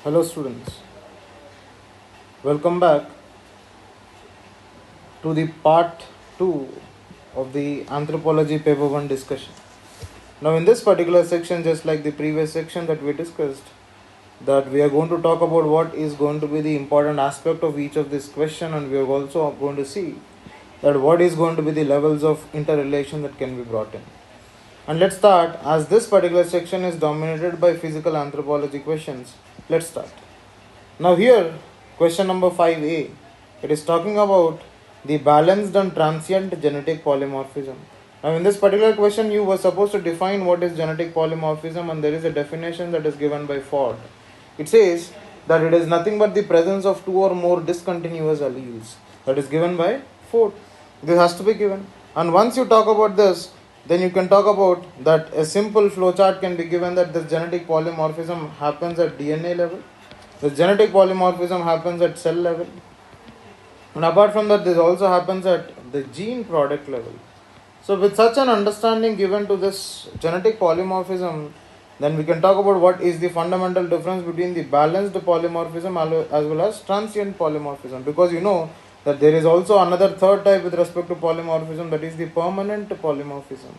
Hello students, welcome back to the part 2 of the Anthropology paper 1 discussion. Now in this particular section, just like the previous section that we discussed, that we are going to talk about what is going to be the important aspect of each of this question, and we are also going to see that what is going to be the levels of interrelation that can be brought in. And let's start, as this particular section is dominated by physical anthropology questions. Let's start. Now here, question number 5a, it is talking about the balanced and transient genetic polymorphism. Now in this particular question, you were supposed to define what is genetic polymorphism, and there is a definition that is given by Ford. It says that it is nothing but the presence of two or more discontinuous alleles. That is given by Ford. This has to be given. And once you talk about this, then you can talk about that a simple flowchart can be given that this genetic polymorphism happens at DNA level. The genetic polymorphism happens at cell level. And apart from that, this also happens at the gene product level. So with such an understanding given to this genetic polymorphism, then we can talk about what is the fundamental difference between the balanced polymorphism as well as transient polymorphism. Because you know that there is also another third type with respect to polymorphism, that is the permanent polymorphism.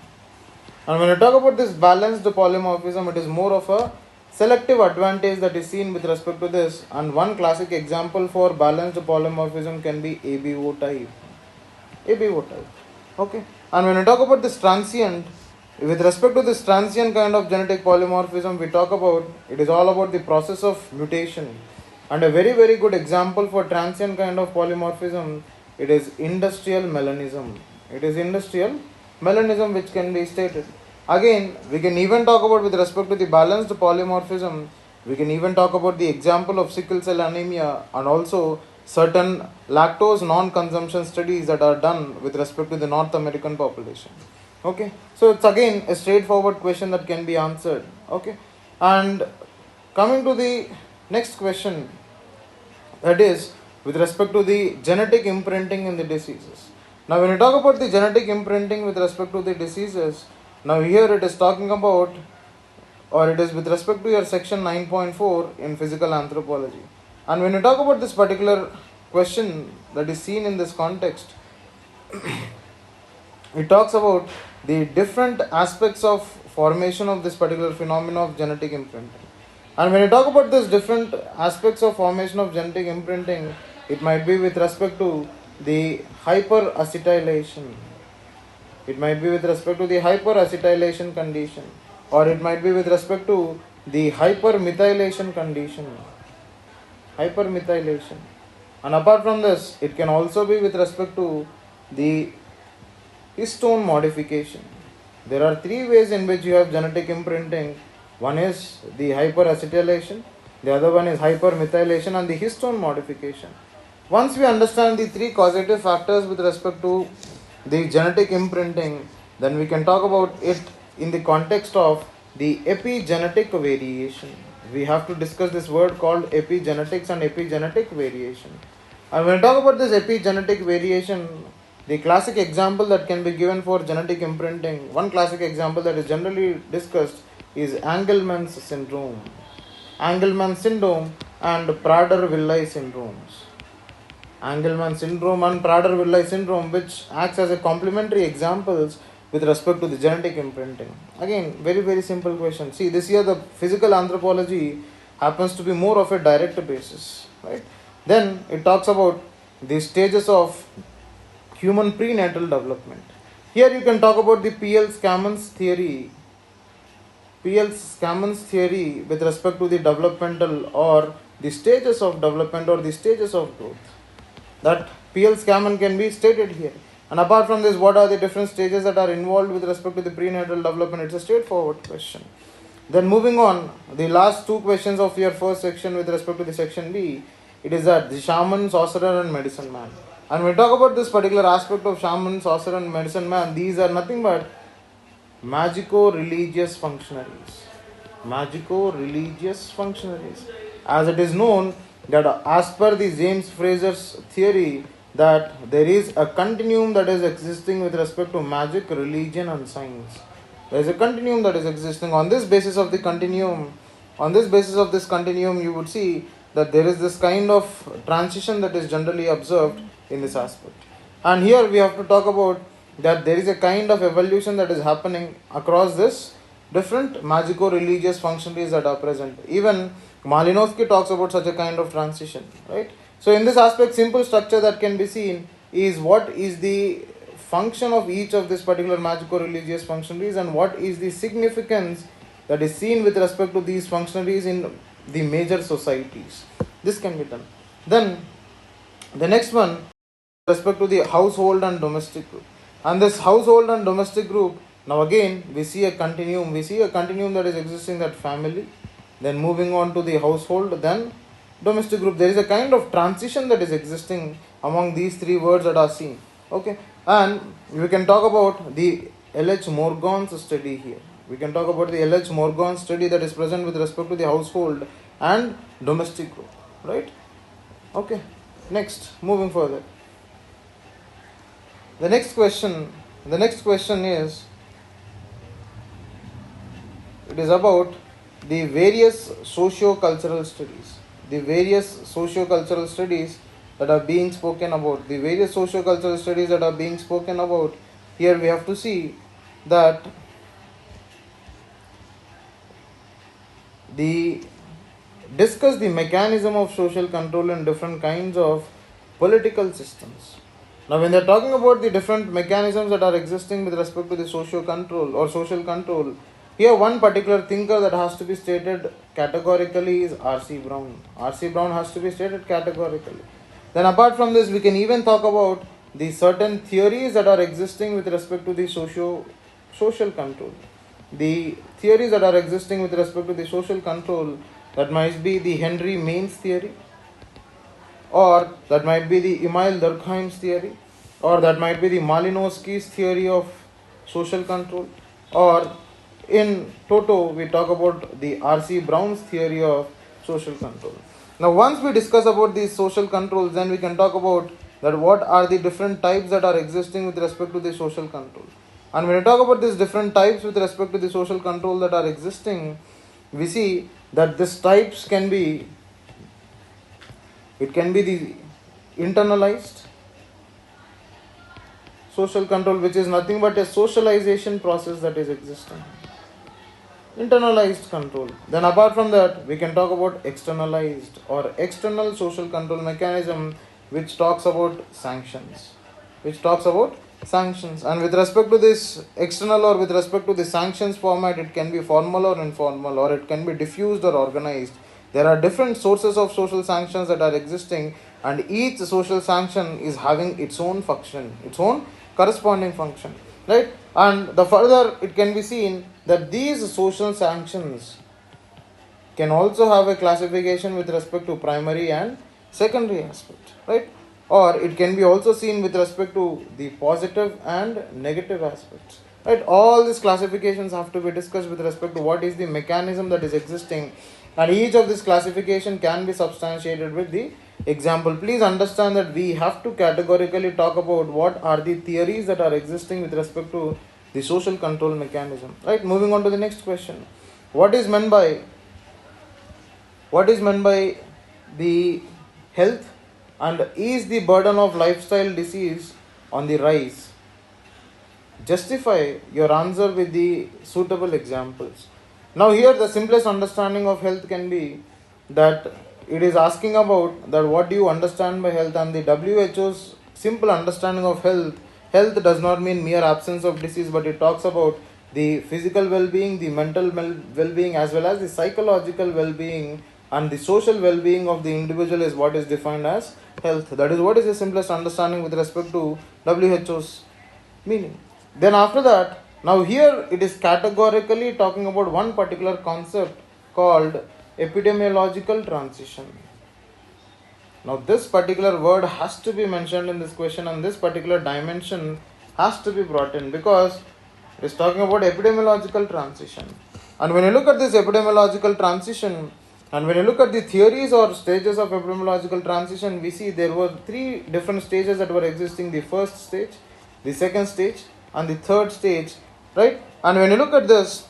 And when I talk about this balanced polymorphism, it is more of a selective advantage that is seen with respect to this, and one classic example for balanced polymorphism can be ABO type. Okay. And when we talk about this transient, with respect to this transient kind of genetic polymorphism, we talk about it is all about the process of mutation. And a very, very good example for transient kind of polymorphism, it is industrial melanism. It is industrial melanism which can be stated. Again, we can even talk about with respect to the balanced polymorphism, we can even talk about the example of sickle cell anemia and also certain lactose non-consumption studies that are done with respect to the North American population. Okay, so it's again a straightforward question that can be answered. Okay, and coming to the next question, that is with respect to the genetic imprinting in the diseases. Now when you talk about the genetic imprinting with respect to the diseases, now here it is talking about, or it is with respect to your section 9.4 in physical anthropology. And when you talk about this particular question that is seen in this context, it talks about the different aspects of formation of this particular phenomena of genetic imprinting. And when you talk about these different aspects of formation of genetic imprinting, it might be with respect to the hyperacetylation. It might be with respect to the hyperacetylation condition, or it might be with respect to the hypermethylation condition. Hypermethylation. And apart from this, it can also be with respect to the histone modification. There are three ways in which you have genetic imprinting. One is the hyperacetylation, the other one is hypermethylation, and the histone modification. Once we understand the three causative factors with respect to the genetic imprinting, then we can talk about it in the context of the epigenetic variation. We have to discuss this word called epigenetics and epigenetic variation. And when we talk about this epigenetic variation, the classic example that can be given for genetic imprinting, one classic example that is generally discussed is Angelman's syndrome. Angelman syndrome and Prader-Willi syndromes. Angelman syndrome and Prader-Willi syndrome, which acts as a complementary examples with respect to the genetic imprinting. Again, very, very simple question. See, this year the physical anthropology happens to be more of a direct basis, right? Then it talks about the stages of human prenatal development. Here you can talk about the P.L.Scammons theory. P.L.Scammons theory with respect to the developmental or the stages of development or the stages of growth. That P.L.Scammon can be stated here. And apart from this, what are the different stages that are involved with respect to the prenatal development? It's a straightforward question. Then moving on, the last two questions of your first section with respect to the section B, it is that the shaman, sorcerer and medicine man. And when we talk about this particular aspect of shaman, sorcerer and medicine man, these are nothing but magico-religious functionaries. Magico-religious functionaries. As it is known that as per the James Fraser's theory, that there is a continuum that is existing with respect to magic, religion and science. There is a continuum that is existing. On this basis of the continuum, On this basis of this continuum, you would see that there is this kind of transition that is generally observed in this aspect. And here we have to talk about that there is a kind of evolution that is happening across this different magico-religious functionaries that are present. Even Malinowski talks about such a kind of transition, right? So in this aspect, simple structure that can be seen is what is the function of each of this particular magico-religious functionaries and what is the significance that is seen with respect to these functionaries in the major societies. This can be done. Then the next one, with respect to the household and domestic group. And this household and domestic group, now again we see a continuum. We see a continuum that is existing, that family, then moving on to the household, then domestic group. There is a kind of transition that is existing among these three words that are seen. Okay, and we can talk about the L.H. Morgan's study here. We can talk about the L.H. Morgan study that is present with respect to the household and domestic group, right? Okay, next, moving further. The next question is, it is about the various socio-cultural studies. The various socio-cultural studies that are being spoken about. The various socio-cultural studies that are being spoken about. Here we have to see that discuss the mechanism of social control in different kinds of political systems. Now, when they are talking about the different mechanisms that are existing with respect to the social control, here one particular thinker that has to be stated categorically is R.C. Brown. R.C. Brown has to be stated categorically. Then apart from this, we can even talk about the certain theories that are existing with respect to the social control. The theories that are existing with respect to the social control, that might be the Henry Main's theory, or that might be the Emile Durkheim's theory, or that might be the Malinowski's theory of social control, or in toto we talk about the R.C. Brown's theory of social control. Now once we discuss about these social controls, then we can talk about that what are the different types that are existing with respect to the social control. And when we talk about these different types with respect to the social control that are existing, we see that these types can be the internalized social control, which is nothing but a socialization process that is existing. Internalized control. Then apart from that, we can talk about externalized or external social control mechanism, which talks about sanctions. And with respect to this external or with respect to the sanctions format, it can be formal or informal, or it can be diffused or organized. There are different sources of social sanctions that are existing, and each social sanction is having its own function, its own corresponding function, right? And the further it can be seen that these social sanctions can also have a classification with respect to primary and secondary aspect, right? Or it can be also seen with respect to the positive and negative aspects, right? All these classifications have to be discussed with respect to what is the mechanism that is existing, and each of this classification can be substantiated with the example. Please understand that we have to categorically talk about what are the theories that are existing with respect to the social control mechanism, right? Moving on to the next question. What is meant by the health, and is the burden of lifestyle disease on the rise? Justify your answer with the suitable examples. Now here the simplest understanding of health can be that it is asking about that what do you understand by health, and the WHO's simple understanding of health does not mean mere absence of disease, but it talks about the physical well-being, the mental well-being, as well as the psychological well-being and the social well-being of the individual is what is defined as health. That is what is the simplest understanding with respect to WHO's meaning. Then after that, now here it is categorically talking about one particular concept called epidemiological transition. Now this particular word has to be mentioned in this question, and this particular dimension has to be brought in because it is talking about epidemiological transition. And when you look at this epidemiological transition, and when you look at the theories or stages of epidemiological transition, we see there were three different stages that were existing: the first stage, the second stage, and the third stage, right? And when you look at this,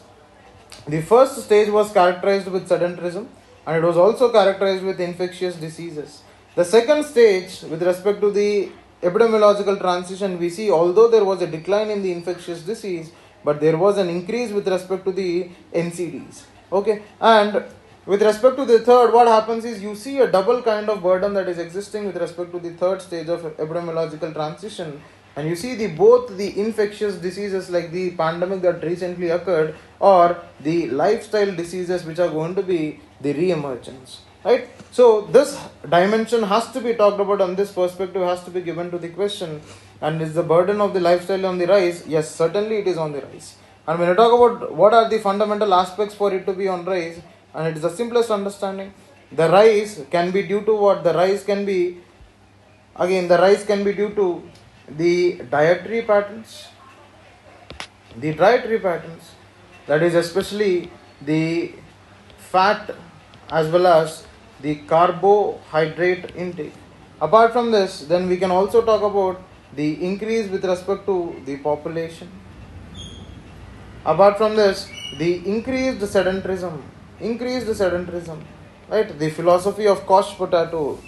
The first stage was characterized with sedentarism, and it was also characterized with infectious diseases. The second stage, with respect to the epidemiological transition, we see although there was a decline in the infectious disease, but there was an increase with respect to the NCDs. Okay, and with respect to the third, what happens is you see a double kind of burden that is existing with respect to the third stage of epidemiological transition, and you see the both the infectious diseases like the pandemic that recently occurred, or the lifestyle diseases which are going to be the re-emergence, right? So this dimension has to be talked about, and this perspective has to be given to the question. And is the burden of the lifestyle on the rise? Yes, certainly it is on the rise. And when you talk about what are the fundamental aspects for it to be on rise, and it is the simplest understanding, the rise can be due to what? The rise can be, again, the rise can be due to the dietary patterns, that is especially the fat as well as the carbohydrate intake. Apart from this, then we can also talk about the increase with respect to the population. Apart from this, the increased sedentarism, right? The philosophy of couch potato,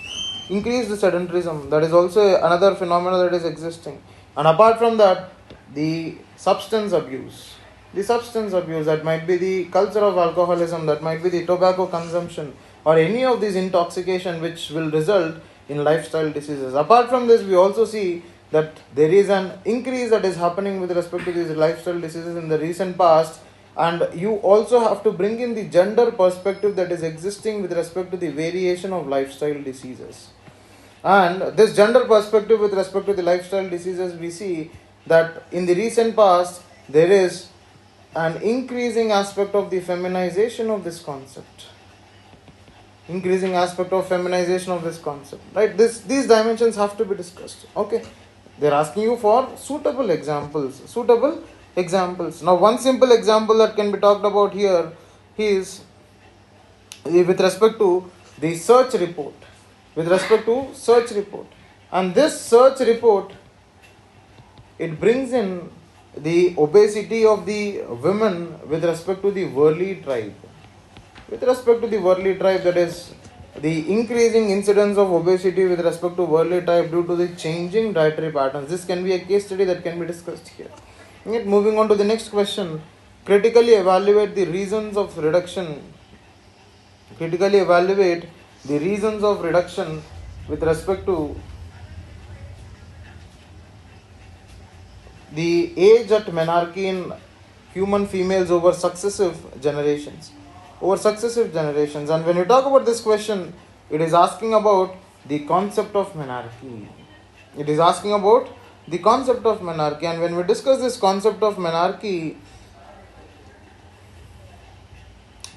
increased sedentarism, that is also another phenomenon that is existing. And apart from that, the substance abuse, that might be the culture of alcoholism, that might be the tobacco consumption, or any of these intoxication which will result in lifestyle diseases. Apart from this, we also see that there is an increase that is happening with respect to these lifestyle diseases in the recent past, and you also have to bring in the gender perspective that is existing with respect to the variation of lifestyle diseases. And this gender perspective with respect to the lifestyle diseases, we see that in the recent past there is an increasing aspect of the feminization of this concept. Right? These dimensions have to be discussed. Okay. They're asking you for suitable examples. Now, one simple example that can be talked about here is with respect to the search report. And this search report, it brings in the obesity of the women with respect to the Worli tribe. That is the increasing incidence of obesity with respect to Worli tribe due to the changing dietary patterns. This can be a case study that can be discussed here. Yet, moving on to the next question, critically evaluate the reasons of reduction. With respect to the age at menarche in human females over successive generations. And when you talk about this question, it is asking about the concept of menarche. And when we discuss this concept of menarche,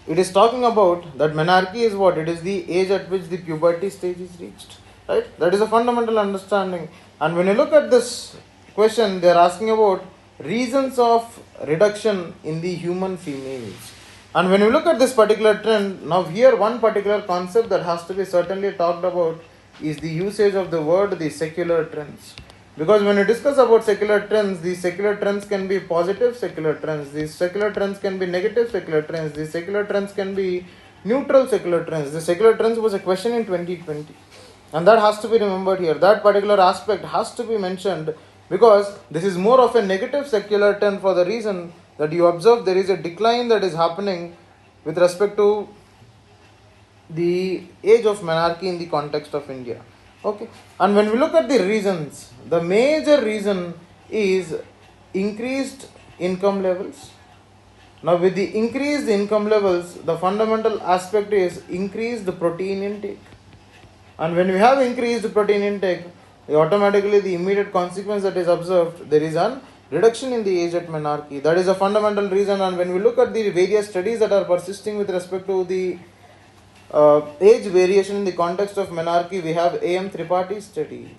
it is talking about that menarche is what? It is the age at which the puberty stage is reached. Right? That is a fundamental understanding. And when you look at this question, they are asking about reasons of reduction in the human females. And when you look at this particular trend, now here one particular concept that has to be certainly talked about is the usage of the word the secular trends. Because when you discuss about secular trends, these secular trends can be positive secular trends, these secular trends can be negative secular trends, these secular trends can be neutral secular trends. The secular trends was a question in 2020. And that has to be remembered here. That particular aspect has to be mentioned because this is more of a negative secular trend for the reason that you observe there is a decline that is happening with respect to the age of menarche in the context of India. Okay. And when we look at the reasons, the major reason is increased income levels. Now with the increased income levels, the fundamental aspect is increased protein intake. And when we have increased protein intake, automatically the immediate consequence that is observed, there is a reduction in the age at menarche. That is a fundamental reason. And when we look at the various studies that are persisting with respect to the age variation in the context of menarche, we have A.M. Tripathi study.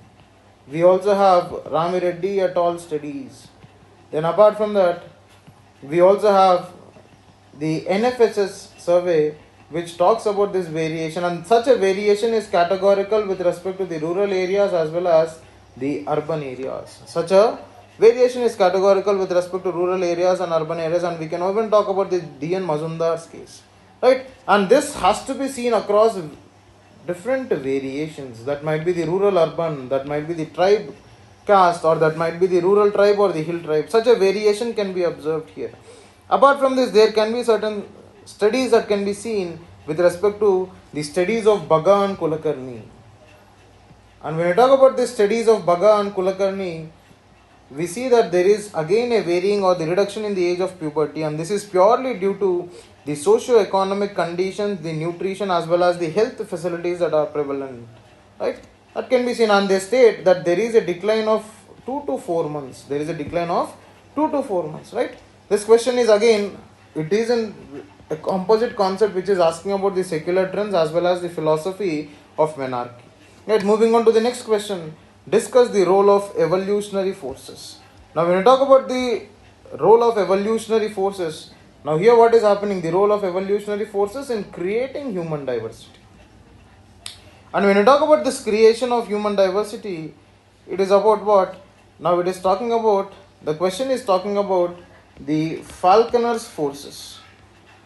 We also have Rami Reddy et al. Studies. Then apart from that, we also have the NFSS survey which talks about this variation, and such a variation is categorical with respect to the rural areas as well as the urban areas. Such a variation is categorical with respect to rural areas and urban areas, and we can even talk about the D.N. Mazumdar's case, right? And this has to be seen across different variations. That might be the rural urban, that might be the tribe caste, or that might be the rural tribe or the hill tribe. Such a variation can be observed here. Apart from this, there can be certain studies that can be seen with respect to the studies of Bagga and Kulakarni. And when we talk about the studies of Bagga and Kulakarni, we see that there is again a varying or the reduction in the age of puberty, and this is purely due to the socio-economic conditions, the nutrition as well as the health facilities that are prevalent, right? That can be seen, and they state that there is a decline of 2 to 4 months. There is a decline of 2 to 4 months, right? This question is again, it is a composite concept which is asking about the secular trends as well as the philosophy of monarchy. Right, moving on to the next question, discuss the role of evolutionary forces. Now when we talk about the role of evolutionary forces, now here what is happening, the role of evolutionary forces in creating human diversity. And when you talk about this creation of human diversity, it is about what? Now it is talking about, the question is talking about the Falconer's forces.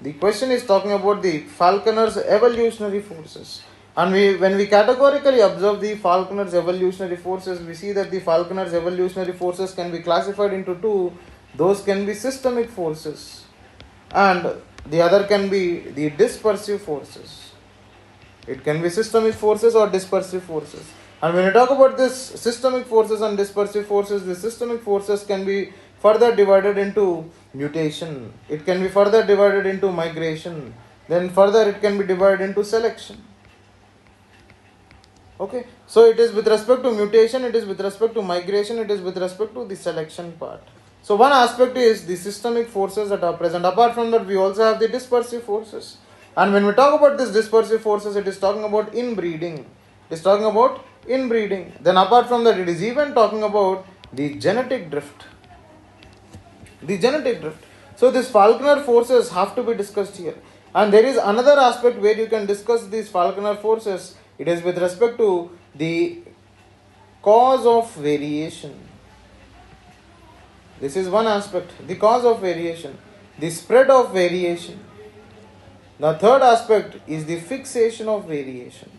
The question is talking about the Falconer's evolutionary forces. And when we categorically observe the Falconer's evolutionary forces, we see that the Falconer's evolutionary forces can be classified into two. Those can be systemic forces, and the other can be the dispersive forces. It can be systemic forces or dispersive forces. And when we talk about this systemic forces and dispersive forces, the systemic forces can be further divided into mutation. It can be further divided into migration. Then further it can be divided into selection. Okay, so it is with respect to mutation, it is with respect to migration, it is with respect to the selection part. So one aspect is the systemic forces that are present. Apart from that, we also have the dispersive forces. And when we talk about this dispersive forces, it is talking about inbreeding. It is talking about inbreeding. Then apart from that, it is even talking about the genetic drift. The genetic drift. So these Falconer forces have to be discussed here. And there is another aspect where you can discuss these Falconer forces. It is with respect to the cause of variation. This is one aspect, the cause of variation, the spread of variation. The third aspect is the fixation of variation.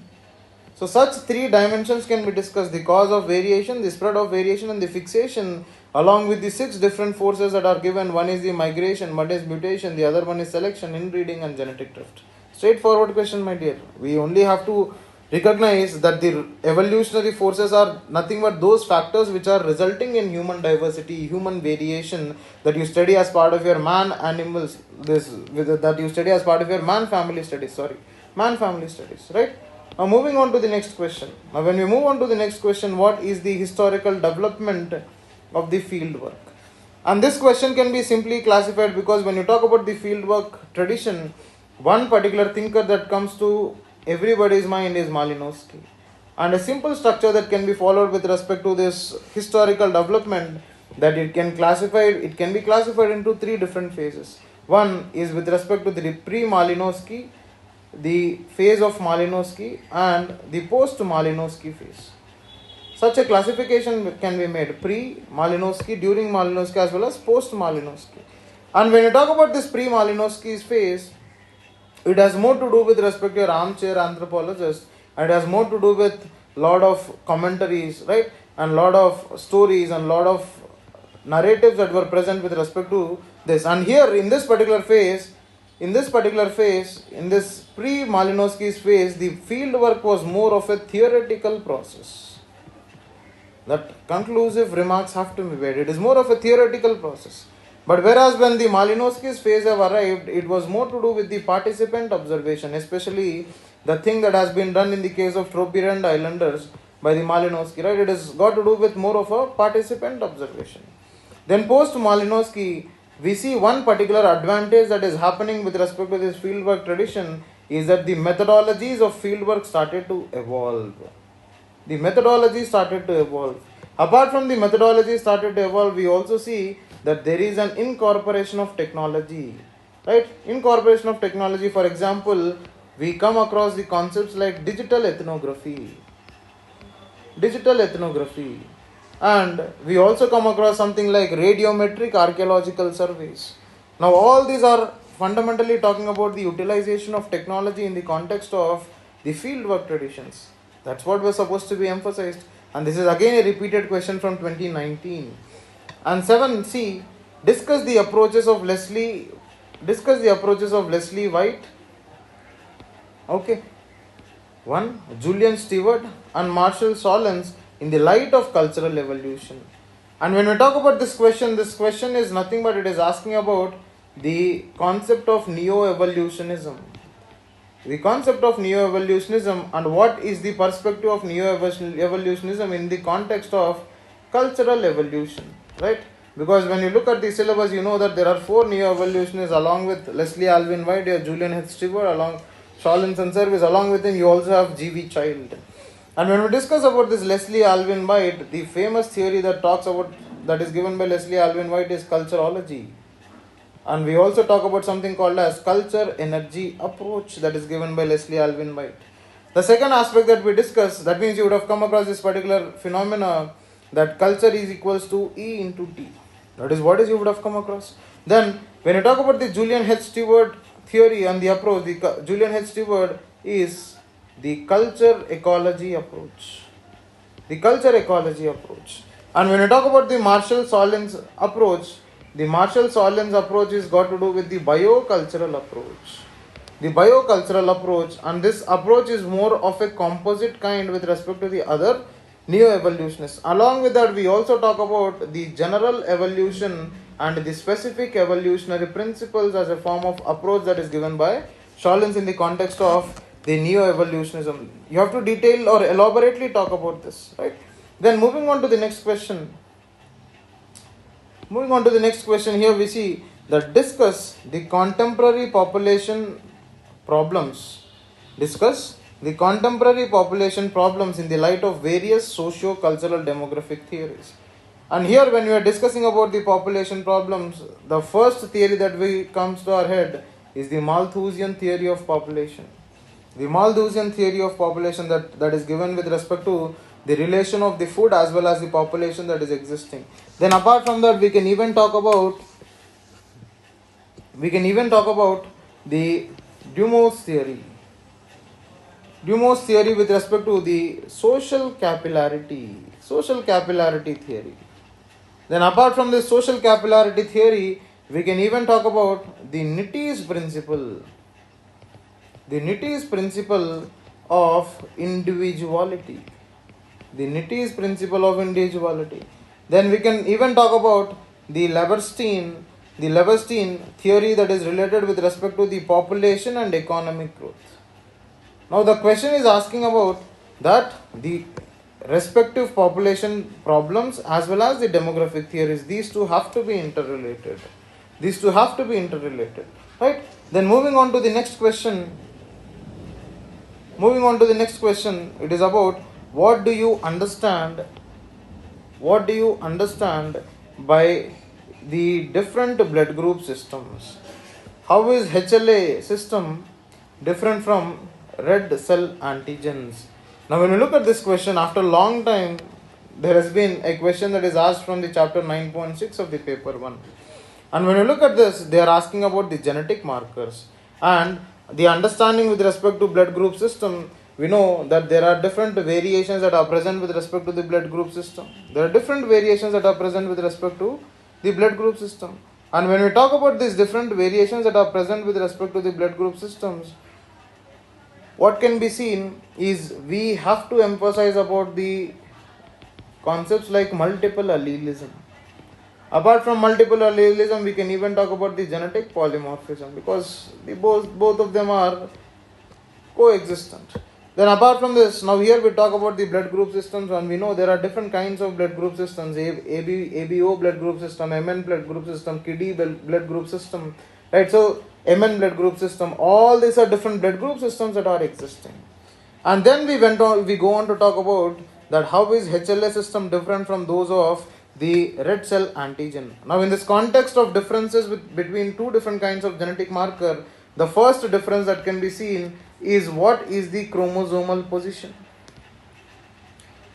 So such three dimensions can be discussed, the cause of variation, the spread of variation, and the fixation, along with the 6 different forces that are given. One is the migration, one is mutation, the other one is selection, inbreeding, and genetic drift. Straightforward question, my dear. We only have to recognize that the evolutionary forces are nothing but those factors which are resulting in human diversity, human variation, that you study as part of your that you study as part of your man family studies, right? Now moving on to the next question. Now when we move on to the next question, what is the historical development of the field work? And this question can be simply classified, because when you talk about the field work tradition, one particular thinker that comes to everybody's mind is Malinowski. And a simple structure that can be followed with respect to this historical development, that it can be classified into 3 different phases. One is with respect to the pre-Malinowski, the phase of Malinowski, and the post-Malinowski phase. Such a classification can be made: pre-Malinowski, during Malinowski, as well as post-Malinowski. And when you talk about this pre-Malinowski's phase, it has more to do with respect to your armchair anthropologist, and it has more to do with lot of commentaries, right, and lot of stories and lot of narratives that were present with respect to this. And here in this particular phase, in this pre-Malinowski's phase, the field work was more of a theoretical process. That conclusive remarks have to be made. It is more of a theoretical process. But whereas when the Malinowski's phase have arrived, it was more to do with the participant observation, especially the thing that has been done in the case of Trobriand Islanders by the Malinowski, right? It has got to do with more of a participant observation. Then post Malinowski, we see one particular advantage that is happening with respect to this fieldwork tradition is that the methodologies of fieldwork started to evolve. The methodology started to evolve. Apart from the methodology started to evolve, we also see that there is an incorporation of technology, right? Incorporation of technology. For example, we come across the concepts like digital ethnography. And we also come across something like radiometric archaeological surveys. Now all these are fundamentally talking about the utilization of technology in the context of the fieldwork traditions. That's what was supposed to be emphasized. And this is again a repeated question from 2019. And 7C, discuss the approaches of Leslie White. Okay. 1. Julian Stewart and Marshall Solens in the light of cultural evolution. And when we talk about this question is nothing but it is asking about the concept of neo-evolutionism. The concept of neo-evolutionism and what is the perspective of neo-evolutionism in the context of cultural evolution, right? Because when you look at the syllabus, you know that there are 4 neo-evolutionists along with Leslie Alvin White, Julian H. Stewart, along Solens and Service. Along with him, you also have G.V. Child. And when we discuss about this Leslie Alvin White, the famous theory that is given by Leslie Alvin White is culturology. And we also talk about something called as culture energy approach that is given by Leslie Alvin White. The second aspect that we discuss, that means you would have come across this particular phenomena that culture is equals to E into T. That is what you would have come across. Then when you talk about the Julian H. Stewart theory and the approach, the Julian H. Stewart is the culture ecology approach. The culture ecology approach. And when you talk about the Marshall Solens approach, the Marshall Solens approach is got to do with the biocultural approach. The biocultural approach, and this approach is more of a composite kind with respect to the other neo-evolutionists. Along with that, we also talk about the general evolution and the specific evolutionary principles as a form of approach that is given by Solens in the context of the neo-evolutionism. You have to detail or elaborately talk about this, right? Then moving on to the next question. Here we see that discuss the contemporary population problems. Discuss the contemporary population problems in the light of various socio-cultural demographic theories. And here when we are discussing about the population problems, the first theory that comes to our head is the Malthusian theory of population. The Malthusian theory of population that is given with respect to the relation of the food as well as the population that is existing. Then apart from that, we can even talk about the Dumont's theory. Dumont's theory with respect to the social capillarity theory. Then apart from this social capillarity theory, we can even talk about the Nitty's principle. The Nitty's principle of individuality. Then we can even talk about the Leberstein theory that is related with respect to the population and economic growth. Now the question is asking about that the respective population problems as well as the demographic theories, these two have to be interrelated. Right? Then moving on to the next question, it is about what do you understand by the different blood group systems? How is HLA system different from red cell antigens? Now when we look at this question, after a long time, there has been a question that is asked from the chapter 9.6 of the paper 1. And when you look at this, they are asking about the genetic markers. And the understanding with respect to blood group system, we know that there are different variations that are present with respect to the blood group system. And when we talk about these different variations that are present with respect to the blood group systems, what can be seen is we have to emphasize about the concepts like multiple allelism. Apart from multiple allelism, we can even talk about the genetic polymorphism, because both of them are coexistent. Then apart from this, now here we talk about the blood group systems, and we know there are different kinds of blood group systems, ABO blood group system, MN blood group system, KD blood group system, right? So MN blood group system, all these are different blood group systems that are existing. And then we go on to talk about that how is HLA system different from those of the red cell antigen. Now in this context of differences between two different kinds of genetic marker, the first difference that can be seen is what is the chromosomal position.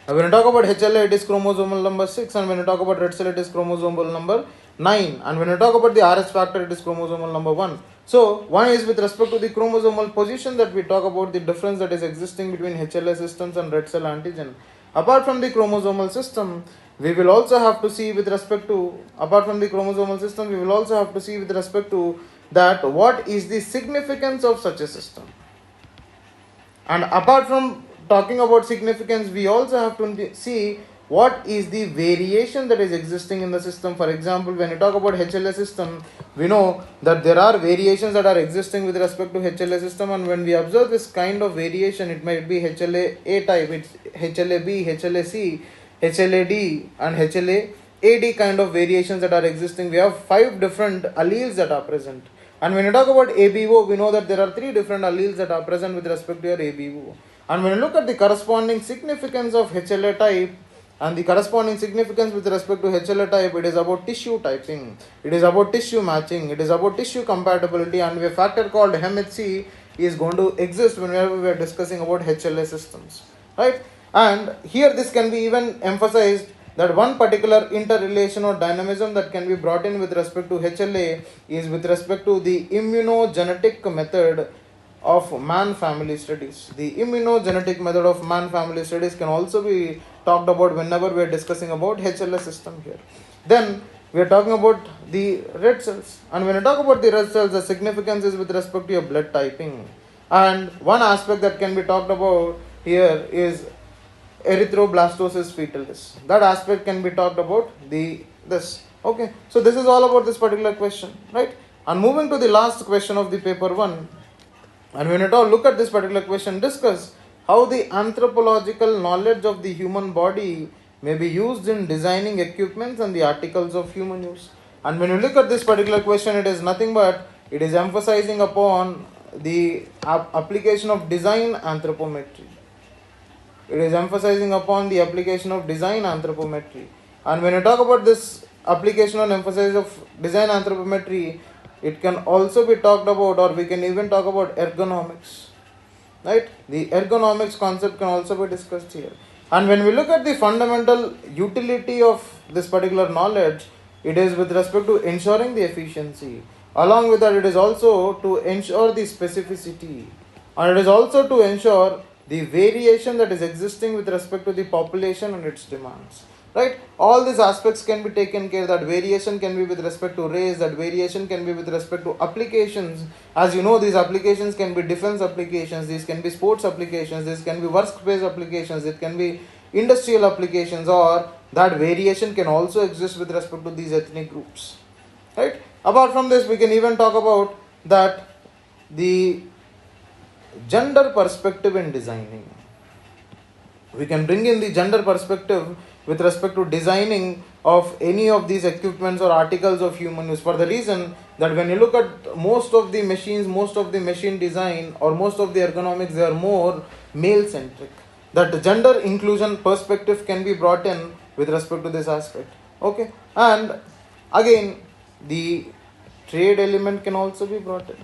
When you talk about HLA, it is chromosomal number 6, and when you talk about red cell, it is chromosomal number 9, and when you talk about the RS factor, it is chromosomal number 1. So, one is with respect to the chromosomal position that we talk about the difference that is existing between HLA systems and red cell antigen. Apart from the chromosomal system, we will also have to see with respect to, that what is the significance of such a system. And apart from talking about significance, we also have to see what is the variation that is existing in the system. For example, when you talk about HLA system, we know that there are variations that are existing with respect to HLA system, and when we observe this kind of variation, it might be HLA A type, it's HLA B, HLA C, HLA D, and HLA AD kind of variations that are existing. We have 5 different alleles that are present. And when you talk about ABO, we know that there are 3 different alleles that are present with respect to your ABO. And when you look at the corresponding significance of HLA type and the corresponding significance with respect to HLA type, it is about tissue typing, it is about tissue matching, it is about tissue compatibility, and a factor called MHC is going to exist whenever we are discussing about HLA systems, right? And here this can be even emphasized that one particular interrelation or dynamism that can be brought in with respect to HLA is with respect to the immunogenetic method of man family studies. The immunogenetic method of man family studies can also be talked about whenever we are discussing about HLA system here. Then we are talking about the red cells, and when I talk about the red cells, the significance is with respect to your blood typing. And one aspect that can be talked about here is erythroblastosis fetalis. That aspect can be talked about this. Okay, so this is all about this particular question, right? And moving to the last question of the paper 1, and when you look at this particular question, discuss how the anthropological knowledge of the human body may be used in designing equipments and the articles of human use. And when you look at this particular question, it is nothing but it is emphasizing upon the application of design anthropometry. It is emphasizing upon the application of design anthropometry. And when you talk about this application and emphasis of design anthropometry, it can also be talked about, or we can even talk about ergonomics, right? The ergonomics concept can also be discussed here. And when we look at the fundamental utility of this particular knowledge, it is with respect to ensuring the efficiency. Along with that, it is also to ensure the specificity, and it is also to ensure the variation that is existing with respect to the population and its demands, right? All these aspects can be taken care. That variation can be with respect to race, that variation can be with respect to applications. As you know, these applications can be defense applications, these can be sports applications, this can be workspace applications, it can be industrial applications, or that variation can also exist with respect to these ethnic groups, right? Apart from this, we can even talk about that the gender perspective in designing. We can bring in the gender perspective with respect to designing of any of these equipments or articles of human use, for the reason that when you look at most of the machines, most of the machine design, or most of the ergonomics, they are more male centric. That the gender inclusion perspective can be brought in with respect to this aspect. Okay, and again the trade element can also be brought in.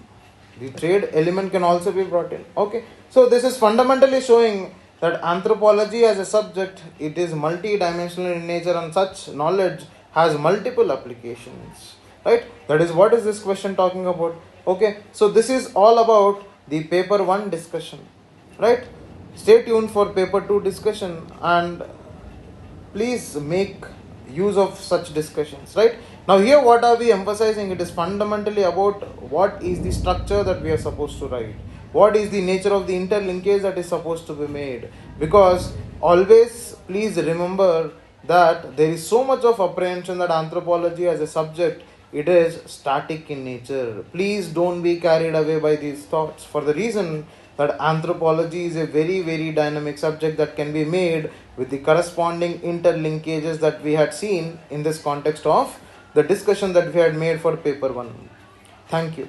Okay, so this is fundamentally showing that anthropology as a subject, it is multi-dimensional in nature, and such knowledge has multiple applications, right? That is what is this question talking about. Okay, so this is all about the paper 1 discussion, right? Stay tuned for paper 2 discussion, and please make use of such discussions, right? Now here what are we emphasizing? It is fundamentally about what is the structure that we are supposed to write, what is the nature of the interlinkage that is supposed to be made, because always please remember that there is so much of apprehension that anthropology as a subject, it is static in nature. Please don't be carried away by these thoughts, for the reason that anthropology is a very, very dynamic subject that can be made with the corresponding interlinkages that we had seen in this context of the discussion that we had made for paper 1. Thank you.